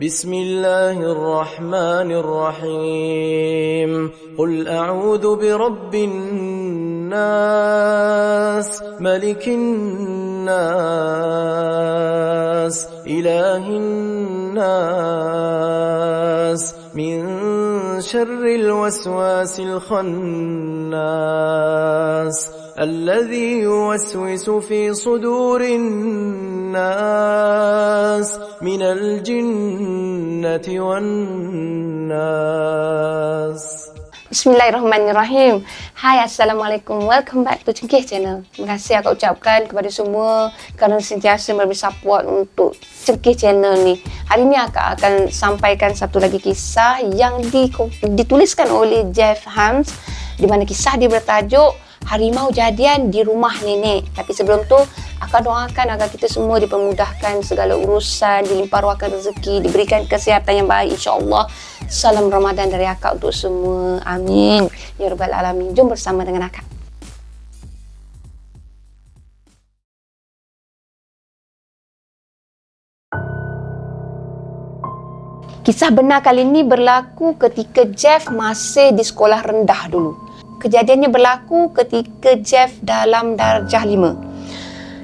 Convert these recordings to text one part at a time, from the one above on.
بسم الله الرحمن الرحيم قل أعوذ برب الناس ملك الناس إله الناس من شر الوسواس الخناس الذي يوسوس في صدور الناس من الجنة والناس. Bismillahirrahmanirrahim. Hai, Assalamualaikum. Welcome back to Cengkih Channel. Terima kasih aku ucapkan kepada semua kerana sentiasa memberi support untuk Cengkih Channel ni. Hari ni akak akan sampaikan satu lagi kisah yang dituliskan oleh Jeff Hams, di mana kisah dia bertajuk Harimau Jadian di Rumah Nenek. Tapi sebelum tu, akak doakan agar kita semua dipermudahkan segala urusan, dilimpah ruahkan rezeki, diberikan kesihatan yang baik, insya-Allah. Salam Ramadan dari akak untuk semua. Amin ya rabbal alamin. Jom bersama dengan akak. Kisah benar kali ini berlaku ketika Jeff masih di sekolah rendah dulu. Kejadiannya berlaku ketika Jeff dalam darjah 5.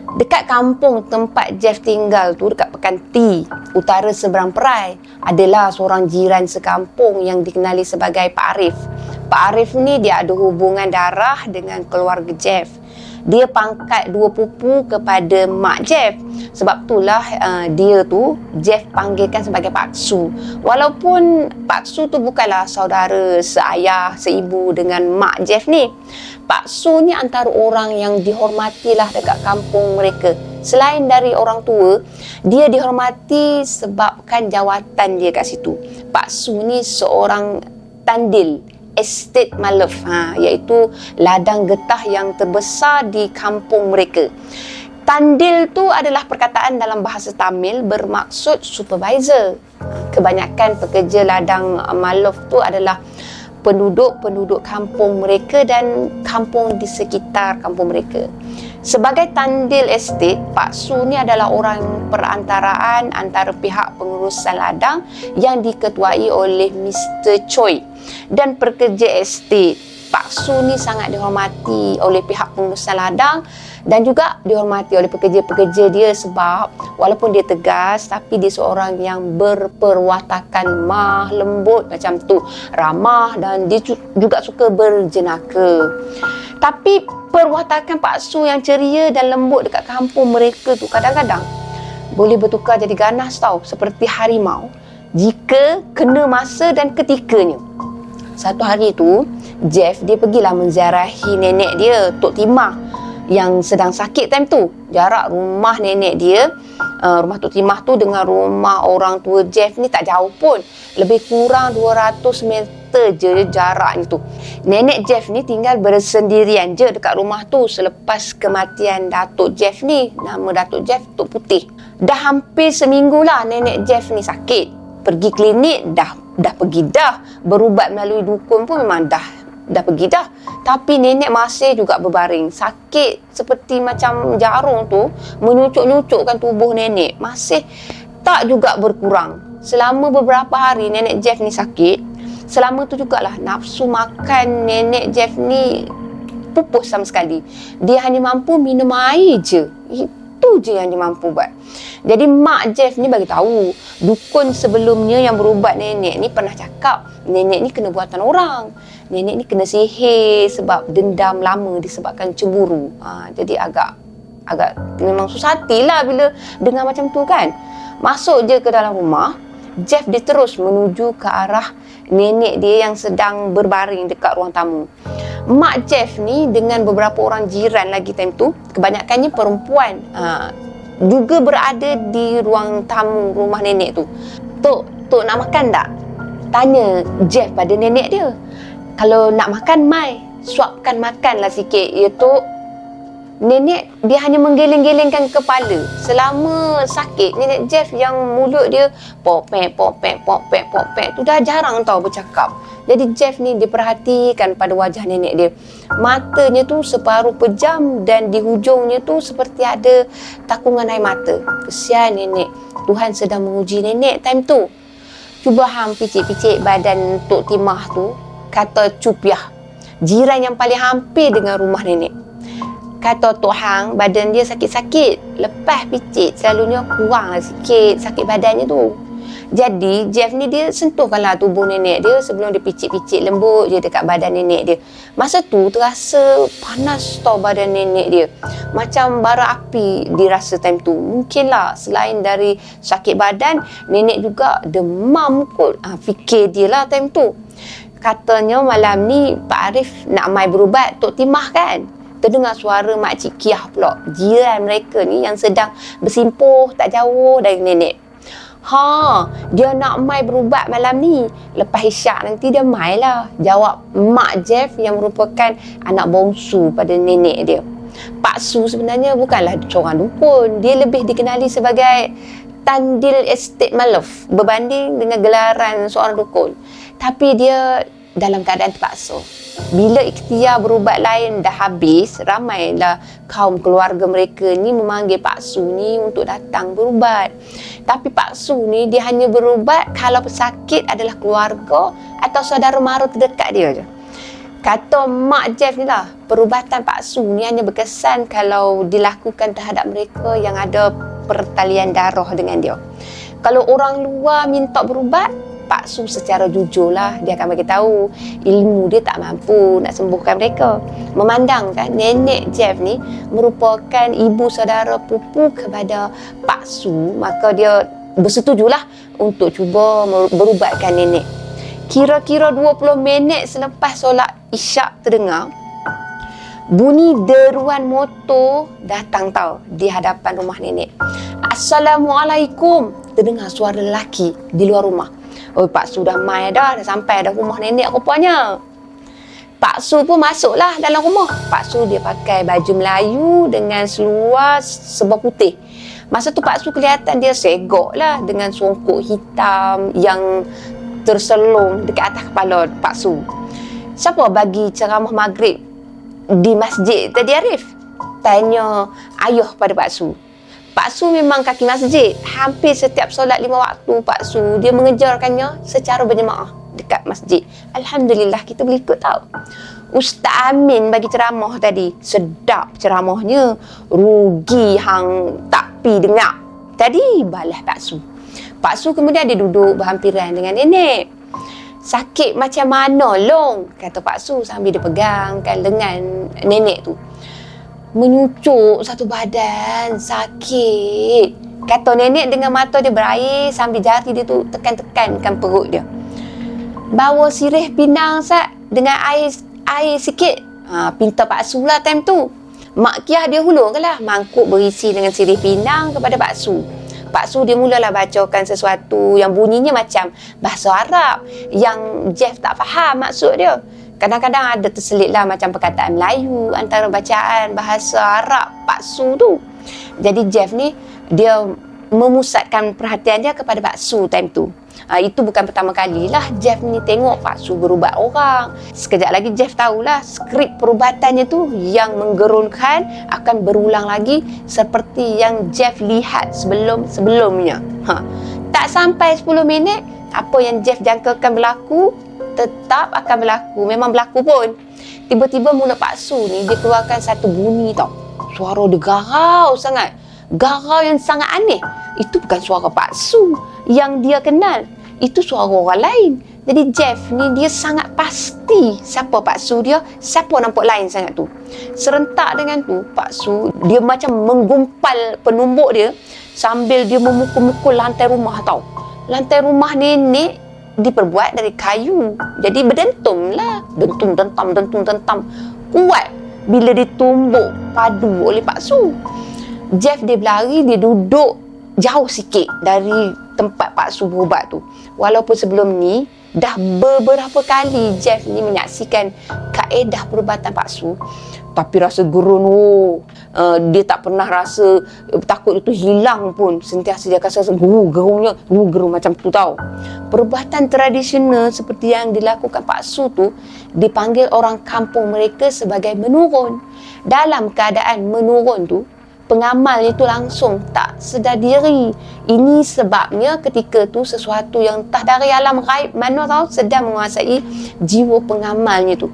Dekat kampung tempat Jeff tinggal tu, dekat Pekan T, utara seberang Perai, adalah seorang jiran sekampung yang dikenali sebagai Pak Arif. Pak Arif ni dia ada hubungan darah dengan keluarga Jeff. Dia pangkat 2 pupu kepada mak Jeff. Sebab itulah dia tu Jeff panggilkan sebagai Pak Su. Walaupun Pak Su tu bukanlah saudara seayah, seibu dengan mak Jeff ni. Pak Su ni antara orang yang dihormatilah dekat kampung mereka. Selain dari orang tua, dia dihormati sebabkan jawatan dia kat situ. Pak Su ni seorang tandil estate Malef, iaitu ladang getah yang terbesar di kampung mereka. Tandil tu adalah perkataan dalam bahasa Tamil bermaksud supervisor. Kebanyakan pekerja ladang Malef tu adalah penduduk kampung mereka dan kampung di sekitar kampung mereka. Sebagai tandil estate, Pak Su ni adalah orang perantaraan antara pihak pengurusan ladang yang diketuai oleh Mr. Choi dan pekerja estate. Pak Su ni sangat dihormati oleh pihak pengurusan ladang dan juga dihormati oleh pekerja-pekerja dia sebab walaupun dia tegas tapi dia seorang yang berperwatakan mah lembut macam tu, ramah, dan dia juga suka berjenaka. Tapi perwatakan Pak Su yang ceria dan lembut dekat kampung mereka tu kadang-kadang boleh bertukar jadi ganas tau, seperti harimau jika kena masa dan ketikanya. Satu hari tu, Jeff dia pergilah menziarahi nenek dia, Tok Timah, yang sedang sakit time tu. Jarak rumah nenek dia, rumah Tok Timah tu dengan rumah orang tua Jeff ni tak jauh pun. Lebih kurang 200 meter je jaraknya tu. Nenek Jeff ni tinggal bersendirian je dekat rumah tu selepas kematian Datuk Jeff ni. Nama Datuk Jeff Tok Putih. Dah hampir seminggu lah nenek Jeff ni sakit. Pergi klinik dah pergi dah. Berubat melalui dukun pun memang dah pergi dah. Tapi nenek masih juga berbaring. Sakit seperti macam jarum tu menyucuk-nyucukkan tubuh nenek. Masih tak juga berkurang. Selama beberapa hari nenek Jeff ni sakit, selama tu jugalah nafsu makan nenek Jeff ni pupus sama sekali. Dia hanya mampu minum air je. Itu je yang dia mampu buat. Jadi mak Jeff ni bagi tahu, dukun sebelumnya yang berubat nenek ni pernah cakap nenek ni kena buatan orang. Nenek ni kena sihir sebab dendam lama disebabkan cemburu. Jadi agak memang susah hatilah bila dengar macam tu kan. Masuk je ke dalam rumah, Jeff dia terus menuju ke arah nenek dia yang sedang berbaring dekat ruang tamu. Mak Jeff ni dengan beberapa orang jiran lagi time tu, kebanyakannya perempuan, juga berada di ruang tamu rumah nenek tu. Tok nak makan tak? Tanya Jeff pada nenek dia. Kalau nak makan, mai, suapkan makanlah sikit. Ya Tok. Nenek dia hanya menggeleng-gelengkan kepala. Selama sakit, nenek Jeff yang mulut dia popek tu dah jarang tau bercakap. Jadi Jeff ni diperhatikan pada wajah nenek dia. Matanya tu separuh pejam dan di hujungnya tu seperti ada takungan air mata. Kesian nenek. Tuhan sedang menguji nenek time tu. Cuba hang picit-picit badan Tok Timah tu, kata Cupiah, jiran yang paling hampir dengan rumah nenek. Kata Tok Hang, badan dia sakit-sakit. Lepas picit, selalunya kurang sikit sakit badannya tu. Jadi, Jeff ni dia sentuhkanlah tubuh nenek dia sebelum dia picit-picit lembut je dekat badan nenek dia. Masa tu, terasa panas tau badan nenek dia. Macam bara api dirasa time tu. Mungkinlah, selain dari sakit badan, nenek juga demam kot. Fikir dia lah time tu. Katanya malam ni, Pak Arif nak mai berubat Tok Timah kan? Terdengar suara Makcik Kiah pula. Jiran mereka ni yang sedang bersimpuh tak jauh dari nenek. Dia nak mai berubat malam ni. Lepas isyak nanti dia mai lah, jawab Mak Jeff yang merupakan anak bongsu pada nenek dia. Pak Su sebenarnya bukanlah seorang dukun. Dia lebih dikenali sebagai Tandil Estate Maluf berbanding dengan gelaran seorang dukun. Tapi dia dalam keadaan terpaksa. Bila ikhtiar berubat lain dah habis, ramailah kaum keluarga mereka ni memanggil Pak Su ni untuk datang berubat. Tapi Pak Su ni dia hanya berubat kalau pesakit adalah keluarga atau saudara mara terdekat dia je. Kata Mak Jeff ni lah, perubatan Pak Su ni hanya berkesan kalau dilakukan terhadap mereka yang ada pertalian darah dengan dia. Kalau orang luar minta berubat, Pak Su secara jujur lah dia akan bagi tahu ilmu dia tak mampu nak sembuhkan mereka. Memandangkan nenek Jeff ni merupakan ibu saudara pupu kepada Pak Su, maka dia bersetujulah untuk cuba berubatkan nenek. Kira-kira 20 minit selepas solat isyak terdengar bunyi deruan motor datang tau di hadapan rumah nenek. Assalamualaikum, terdengar suara lelaki di luar rumah. Pak Su dah mai dah sampai dah rumah nenek rupanya. Pak Su pun masuklah dalam rumah. Pak Su dia pakai baju Melayu dengan seluar serba putih. Masa tu Pak Su kelihatan dia segok lah dengan songkok hitam yang terselung dekat atas kepala Pak Su. Siapa bagi ceramah maghrib di masjid tadi Arif? Tanya ayah pada Pak Su. Pak Su memang kaki masjid. Hampir setiap solat 5 waktu Pak Su dia mengejarkannya secara berjemaah dekat masjid. Alhamdulillah kita boleh ikut tau. Ustaz Amin bagi ceramah tadi. Sedap ceramahnya. Rugi hang tak pi dengar. Tadi balas Pak Su. Pak Su kemudian dia duduk berhampiran dengan nenek. Sakit macam mana long? Kata Pak Su sambil dia pegangkan lengan nenek tu. Menyucuk satu badan, sakit. Kata nenek dengan mata dia berair sambil jari dia tu tekan-tekankan perut dia. Bawa sirih pinang Sat dengan air sikit. Pinta Pak Su lah time tu. Mak Kiah dia hulurkanlah mangkuk berisi dengan sirih pinang kepada Pak Su. Pak Su dia mulalah bacakan sesuatu yang bunyinya macam bahasa Arab yang Jeff tak faham maksud dia. Kadang-kadang ada terselitlah macam perkataan Melayu antara bacaan bahasa Arab Pak Su tu. Jadi Jeff ni dia memusatkan perhatian dia kepada Pak Su time tu. Itu bukan pertama kalilah Jeff ni tengok Pak Su berubat orang. Sekejap lagi Jeff tahulah skrip perubatannya tu yang menggerunkan akan berulang lagi seperti yang Jeff lihat sebelumnya. Tak sampai 10 minit, apa yang Jeff jangkakan berlaku tetap akan berlaku. Memang berlaku pun. Tiba-tiba mulut Pak Su ni dia keluarkan satu bunyi tau. Suara dia garau sangat. Garau yang sangat aneh. Itu bukan suara Pak Su yang dia kenal. Itu suara orang lain. Jadi Jeff ni dia sangat pasti siapa Pak Su dia, siapa nampak lain sangat tu. Serentak dengan tu, Pak Su dia macam menggumpal penumbuk dia sambil dia memukul-mukul lantai rumah tau. Lantai rumah nenek diperbuat dari kayu. Jadi berdentum lah. Dentum-dentam. Kuat bila ditumbuk padu oleh Pak Su. Jeff dia berlari, dia duduk jauh sikit dari tempat Pak Su berubat tu. Walaupun sebelum ni dah beberapa kali Jeff ni menyaksikan kaedah perubatan Pak Su, tapi rasa gerun dia tak pernah rasa takut itu hilang pun. Sentiasa dia rasa gerung macam tu tau. Perubatan tradisional seperti yang dilakukan Pak Su tu dipanggil orang kampung mereka sebagai menurun. Dalam keadaan menurun tu, pengamal itu langsung tak sedar diri. Ini sebabnya ketika tu sesuatu yang entah dari alam gaib mana tahu sedang menguasai jiwa pengamalnya tu.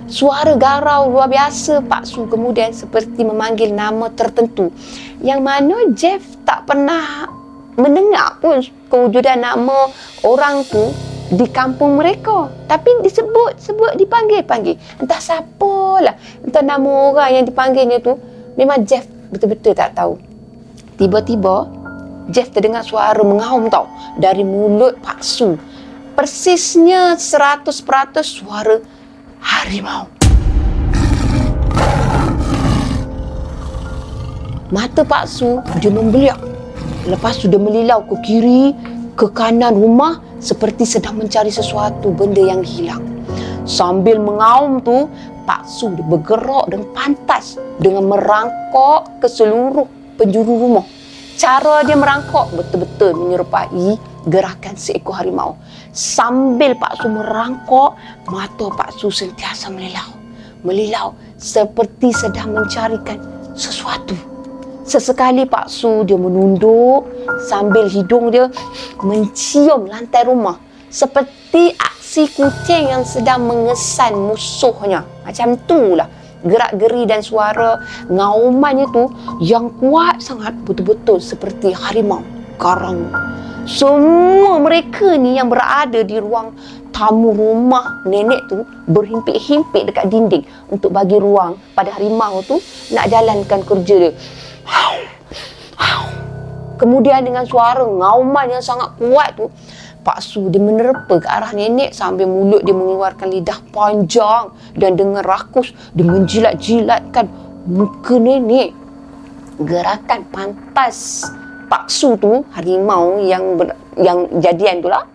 Suara garau luar biasa Pak Su kemudian seperti memanggil nama tertentu yang mana Jeff tak pernah mendengar pun kewujudan nama orang tu di kampung mereka, tapi disebut dipanggil entah siapalah, entah nama orang yang dipanggilnya tu. Memang Jeff betul-betul tak tahu. Tiba-tiba Jeff terdengar suara mengaum tau dari mulut Pak Su. Persisnya 100% suara harimau. Mata Pak Su dia membeliak. Lepas tu dia melilau ke kiri, ke kanan rumah seperti sedang mencari sesuatu benda yang hilang. Sambil mengaum tu, Pak Su dia bergerak dan pantas dengan merangkak ke seluruh penjuru rumah. Cara dia merangkak betul-betul menyerupai gerakan seekor harimau. Sambil Pak Su merangkak, mata Pak Su sentiasa melilau seperti sedang mencarikan sesuatu. Sesekali Pak Su dia menunduk sambil hidung dia mencium lantai rumah seperti aksi kucing yang sedang mengesan musuhnya. Macam itulah gerak-geri dan suara ngaumannya tu yang kuat sangat, betul-betul seperti harimau garang. Semua mereka ni yang berada di ruang tamu rumah nenek tu berhimpit-himpit dekat dinding untuk bagi ruang pada harimau tu nak jalankan kerja dia. Kemudian dengan suara ngauman yang sangat kuat tu, Pak Su dia menerpa ke arah nenek sambil mulut dia mengeluarkan lidah panjang dan dengan rakus dia menjilat-jilatkan muka nenek. Gerakan pantas Pak Su tu, harimau yang jadian tu lah,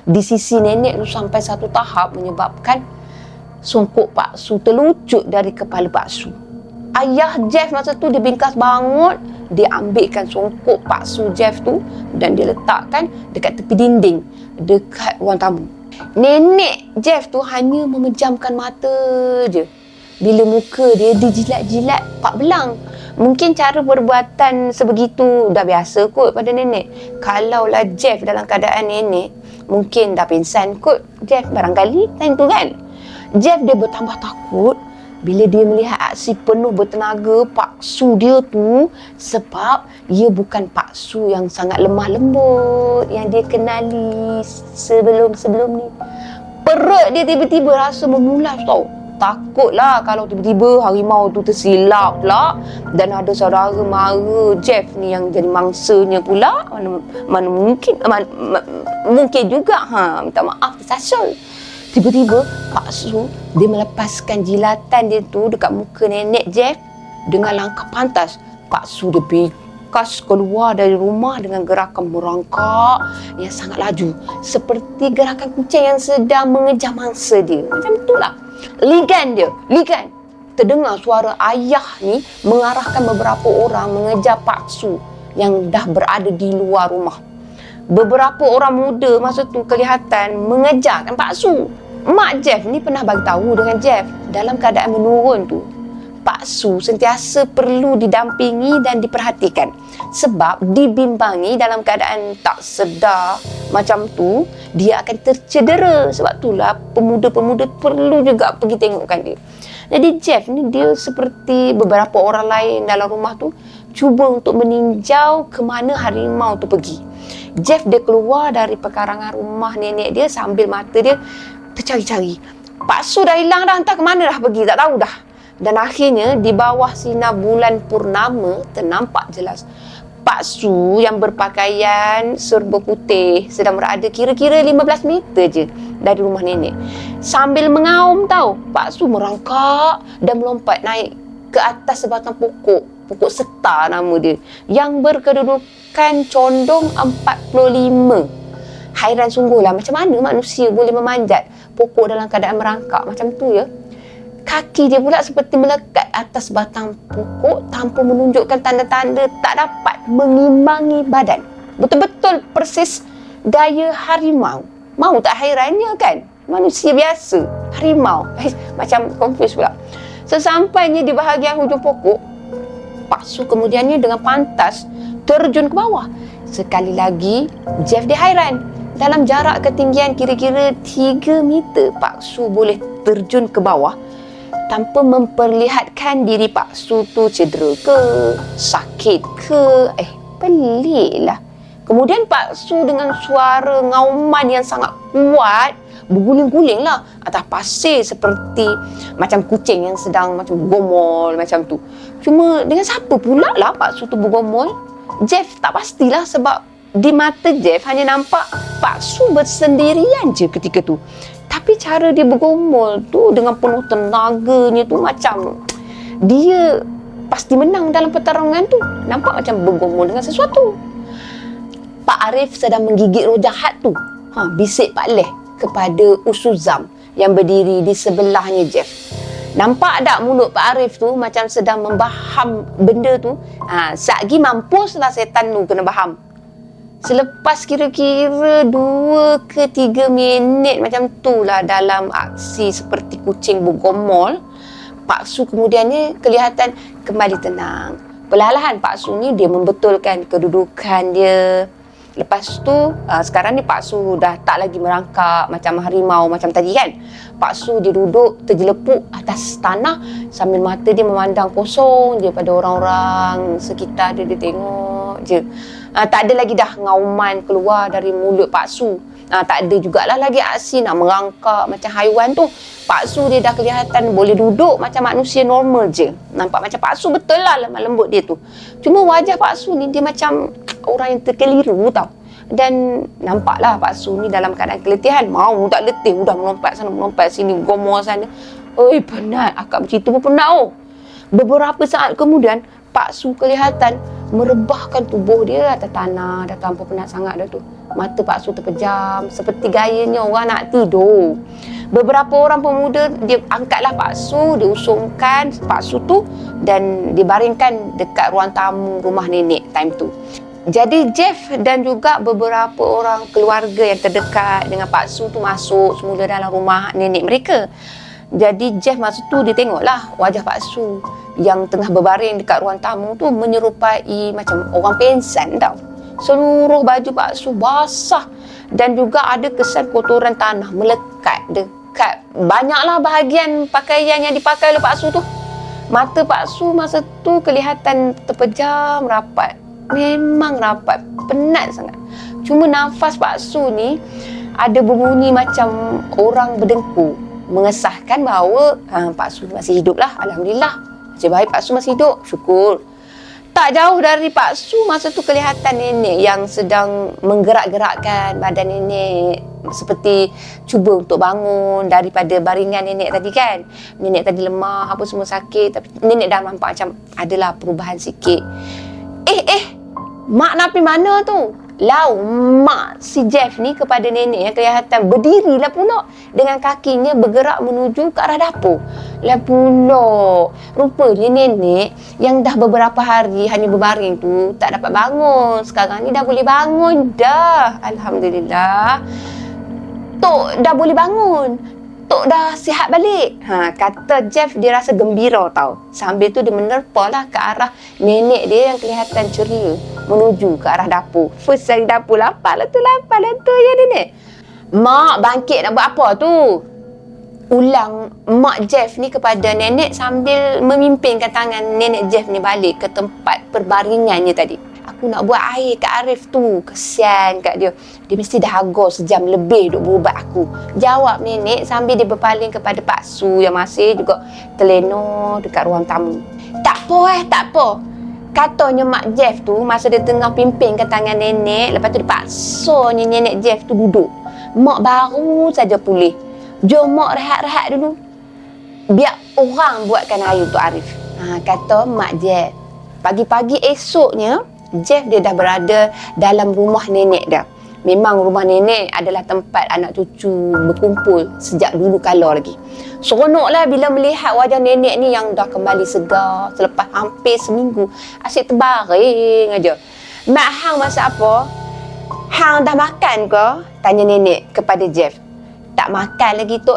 di sisi nenek tu sampai satu tahap menyebabkan songkok Pak Su terlucut dari kepala Pak Su. Ayah Jeff masa tu dia bingkas bangun, dia ambilkan songkok Pak Su Jeff tu dan dia letakkan dekat tepi dinding dekat ruang tamu. Nenek Jeff tu hanya memejamkan mata je bila muka dia dijilat-jilat Pak Belang. Mungkin cara perbuatan sebegitu dah biasa kot pada nenek. Kalaulah Jeff dalam keadaan nenek, mungkin dah pingsan kot Jeff barangkali time tu kan. Jeff dia bertambah takut bila dia melihat aksi penuh bertenaga Pak Su dia tu, sebab ia bukan Pak Su yang sangat lemah lembut yang dia kenali sebelum ni. Perut dia tiba-tiba rasa memulas tau. Takutlah kalau tiba-tiba harimau tu tersilap pula dan ada saudara mara Jeff ni yang jadi mangsanya pula. Mana mungkin mungkin juga minta maaf tersasul. Tiba-tiba Pak Su dia melepaskan jilatan dia tu dekat muka nenek Jeff dengan langkah pantas. Pak Su dia bingkas keluar dari rumah dengan gerakan merangkak yang sangat laju seperti gerakan kucing yang sedang mengejar mangsa dia. Macam itulah ligan dia. Terdengar suara ayah ni mengarahkan beberapa orang mengejar Pak Su yang dah berada di luar rumah. Beberapa orang muda masa tu kelihatan mengejarkan Pak Su. Mak Jeff ni pernah bagi tahu dengan Jeff dalam keadaan menurun tu, Pak Su sentiasa perlu didampingi dan diperhatikan sebab dibimbangi dalam keadaan tak sedar macam tu dia akan tercedera. Sebab itulah pemuda-pemuda perlu juga pergi tengokkan dia. Jadi Jeff ni dia seperti beberapa orang lain dalam rumah tu cuba untuk meninjau ke mana harimau tu pergi. Jeff dia keluar dari pekarangan rumah nenek dia sambil mata dia tercari-cari. Pak Su dah hilang dah, entah ke mana dah pergi, tak tahu dah. Dan akhirnya di bawah sinar bulan purnama ternampak jelas Pak Su yang berpakaian serba putih sedang berada kira-kira 15 meter je dari rumah nenek. Sambil mengaum tau, Pak Su merangkak dan melompat naik ke atas sebatang pokok setar nama dia, yang berkedudukan condong 45. Hairan sungguhlah macam mana manusia boleh memanjat pokok dalam keadaan merangkak macam tu ya. Kaki dia pula seperti melekat atas batang pokok tanpa menunjukkan tanda-tanda tak dapat mengimbangi badan. Betul-betul persis gaya harimau. Mau tak hairannya kan? Manusia biasa, harimau. Macam confused pula. Sesampainya di bahagian hujung pokok, Pak Su kemudiannya dengan pantas terjun ke bawah. Sekali lagi, Jeff dia hairan. Dalam jarak ketinggian kira-kira 3 meter, Pak Su boleh terjun ke bawah tanpa memperlihatkan diri Pak Su tu cedera ke, sakit ke. Peliklah. Kemudian Pak Su dengan suara ngauman yang sangat kuat berguling-guling lah atas pasir seperti macam kucing yang sedang macam bergomol macam tu. Cuma dengan siapa pula lah Pak Su tu bergomol? Jeff tak pastilah sebab di mata Jeff hanya nampak Pak Su bersendirian je ketika tu. Tapi cara dia bergomol tu dengan penuh tenaganya tu macam dia pasti menang dalam pertarungan tu. Nampak macam bergumul dengan sesuatu. Pak Arif sedang menggigit roh jahat tu. Bisik Pak Leh kepada Usuzam yang berdiri di sebelahnya Jeff. Nampak tak mulut Pak Arif tu macam sedang membaham benda tu. Satgi mampuslah setan tu kena baham. Selepas kira-kira 2 ke 3 minit macam tu lah dalam aksi seperti kucing bergomol, Pak Su kemudiannya kelihatan kembali tenang. Perlahan-lahan Pak Su ni dia membetulkan kedudukan dia. Lepas tu sekarang ni Pak Su dah tak lagi merangkak macam harimau macam tadi kan. Pak Su dia duduk terjelepuk atas tanah sambil mata dia memandang kosong je pada orang-orang sekitar dia tengok je. Tak ada lagi dah ngauman keluar dari mulut Pak Su. Tak ada jugalah lagi aksi nak merangkak macam haiwan tu. Pak Su dia dah kelihatan boleh duduk macam manusia normal je. Nampak macam Pak Su betul lah lemah lembut dia tu. Cuma wajah Pak Su ni dia macam orang yang terkeliru tau. Dan nampaklah Pak Su ni dalam keadaan keletihan. Mau tak letih, udah melompat sana melompat sini, gomol sana. Oi penat, akak bercerita pun penat. Beberapa saat kemudian Pak Su kelihatan merebahkan tubuh dia atas tanah. Dah terlampau penat sangat dah tu. Mata Pak Su terpejam seperti gayanya orang nak tidur. Beberapa orang pemuda dia angkatlah Pak Su, dia usungkan Pak Su tu dan dibaringkan dekat ruang tamu rumah nenek time tu. Jadi Jeff dan juga beberapa orang keluarga yang terdekat dengan Pak Su tu masuk semula dalam rumah nenek mereka. Jadi Jeff masa tu dia tengoklah wajah Pak Su yang tengah berbaring dekat ruang tamu tu menyerupai macam orang pengsan tau. Seluruh baju Pak Su basah dan juga ada kesan kotoran tanah melekat dekat banyaklah bahagian pakaian yang dipakai oleh Pak Su tu. Mata Pak Su masa tu kelihatan terpejam rapat. Memang rapat, penat sangat. Cuma nafas Pak Su ni ada berbunyi macam orang berdengkur, mengesahkan bahawa Pak Su masih hidup lah. Alhamdulillah. Nasib baik Pak Su masih hidup. Syukur. Tak jauh dari Pak Su masa tu kelihatan nenek yang sedang menggerak-gerakkan badan nenek seperti cuba untuk bangun daripada baringan nenek tadi kan. Nenek tadi lemah, apa semua sakit, tapi nenek dah nampak macam adalah perubahan sikit. Mak Napi mana tu? Lau, mak si Jeff ni kepada nenek yang kelihatan berdirilah pula dengan kakinya bergerak menuju ke arah dapur. Lah pula, rupanya nenek yang dah beberapa hari hanya berbaring tu tak dapat bangun. Sekarang ni dah boleh bangun dah. Alhamdulillah. Tok dah boleh bangun. Tok dah sihat balik. Kata Jeff dia rasa gembira tau. Sambil tu dia menerpalah ke arah nenek dia yang kelihatan ceria menuju ke arah dapur. First dari dapur, lapar lah tu ya nenek. Mak bangkit nak buat apa tu? Ulang mak Jeff ni kepada nenek sambil memimpinkan tangan nenek Jeff ni balik ke tempat perbaringannya tadi. Aku nak buat air kat Arif tu. Kesian kat dia. Dia mesti dah agor sejam lebih duk berubat aku. Jawab nenek sambil dia berpaling kepada Pak Su yang masih juga terlena dekat ruang tamu. Tak apa. Katanya Mak Jeff tu masa dia tengah pimpinkan tangan nenek, lepas tu dia paksanya nenek Jeff tu duduk. Mak baru saja pulih. Jom mak rehat-rehat dulu. Biar orang buatkan air untuk Arif. Kata Mak Jeff. Pagi-pagi esoknya, Jeff dia dah berada dalam rumah nenek dah. Memang rumah nenek adalah tempat anak cucu berkumpul sejak dulu kala lagi. Seronoklah bila melihat wajah nenek ni yang dah kembali segar selepas hampir seminggu asyik terbaring aja. Mak hang masak apa? Hang dah makan ke? Tanya nenek kepada Jeff. Tak makan lagi tu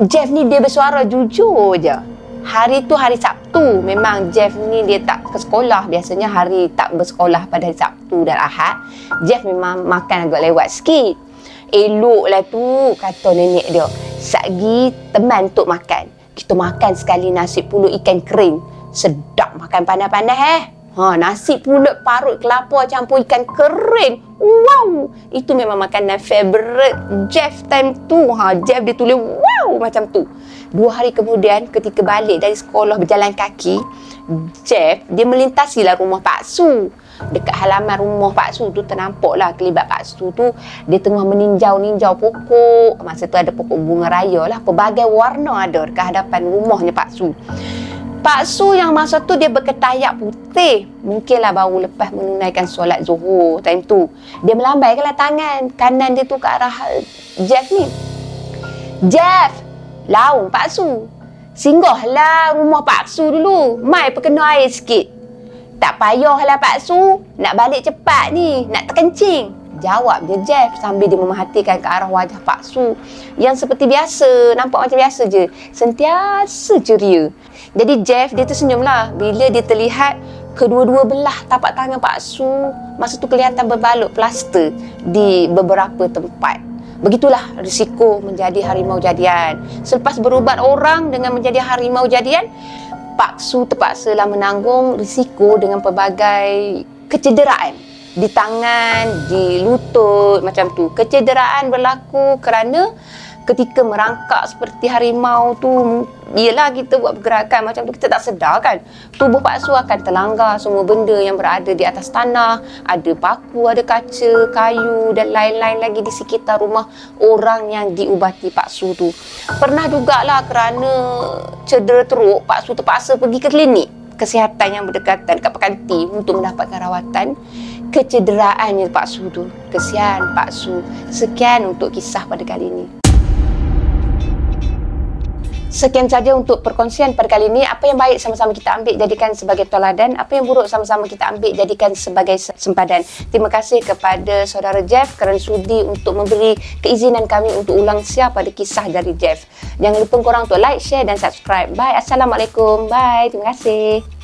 Jeff ni dia bersuara jujur je. Hari tu hari Sabtu. Memang Jeff ni dia tak ke sekolah. Biasanya hari tak bersekolah pada hari Sabtu dan Ahad. Jeff memang makan agak lewat sikit. Eloklah tu, kata nenek dia. Satgi teman untuk makan. Kita makan sekali nasi pulut ikan kering. Sedap makan panas-panas nasi pulut parut kelapa campur ikan kering. Wow, itu memang makanan favourite Jeff time tu. Jeff dia tulis wow macam tu. 2 hari kemudian ketika balik dari sekolah berjalan kaki, Jeff dia melintasilah rumah Pak Su. Dekat halaman rumah Pak Su tu ternampaklah kelibat Pak Su tu dia tengah meninjau-ninjau pokok. Masa tu ada pokok bunga raya lah, pelbagai warna ada dekat hadapan rumahnya Pak Su. Pak Su yang masa tu dia berketayak putih. Mungkinlah baru lepas menunaikan solat Zuhur time tu. Dia melambaikanlah tangan kanan dia tu ke arah Jeff ni. Jeff, laung Pak Su. Singgahlah rumah Pak Su dulu. Mai perkena air sikit. Tak payahlah Pak Su. Nak balik cepat ni. Nak terkencing. Jawab dia Jeff sambil dia memerhatikan ke arah wajah Pak Su yang seperti biasa, nampak macam biasa je, sentiasa ceria. Jadi Jeff dia tersenyumlah bila dia terlihat kedua-dua belah tapak tangan Pak Su masa tu kelihatan berbalut plaster di beberapa tempat. Begitulah risiko menjadi harimau jadian. Selepas berubat orang dengan menjadi harimau jadian, Pak Su terpaksalah menanggung risiko dengan pelbagai kecederaan di tangan, di lutut macam tu. Kecederaan berlaku kerana ketika merangkak seperti harimau tu, yelah kita buat pergerakan macam tu, kita tak sedar kan. Tubuh Pak Su akan terlanggar semua benda yang berada di atas tanah. Ada paku, ada kaca, kayu dan lain-lain lagi di sekitar rumah orang yang diubati Pak Su tu. Pernah jugalah kerana cedera teruk, Pak Su terpaksa pergi ke klinik kesihatan yang berdekatan dekat Pekanti untuk mendapatkan rawatan kecederaannya Pak Su tu. Kesian Pak Su. Sekian untuk kisah pada kali ini. Sekian saja untuk perkongsian pada kali ini. Apa yang baik sama-sama kita ambil jadikan sebagai teladan. Apa yang buruk sama-sama kita ambil jadikan sebagai sempadan. Terima kasih kepada saudara Jeff kerana sudi untuk memberi keizinan kami untuk ulang siap pada kisah dari Jeff. Jangan lupa korang untuk like, share dan subscribe. Bye. Assalamualaikum. Bye. Terima kasih.